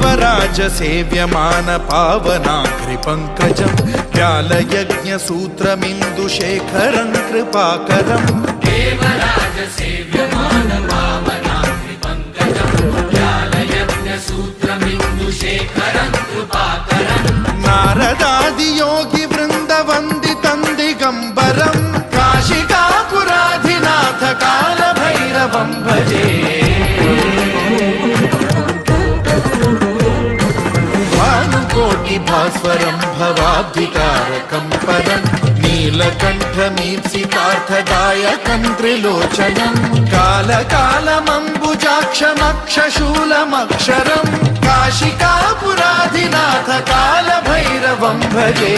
देवराज सेव्यमान पावनाघ्रिपङ्कजं व्यालयज्ञसूत्रमिन्दुशेखरं कृपाकरं देवराज सेव्यमान पावनाघ्रिपङ्कजं व्यालयज्ञसूत्रमिन्दुशेखरं कृपाकरं नारदादियोगि वृन्दवन्दितं दिगम्बरं काशिकापुराधिनाथ कालभैरवं भजे भास्वरं भवाब्धिकारकं परं नीलकण्ठमीप्सितार्थदायकं त्रिलोचनं कालकालमम्बुजाक्षमक्षशूलमक्षरं काशिकापुराधिनाथ कालभैरवं भजे।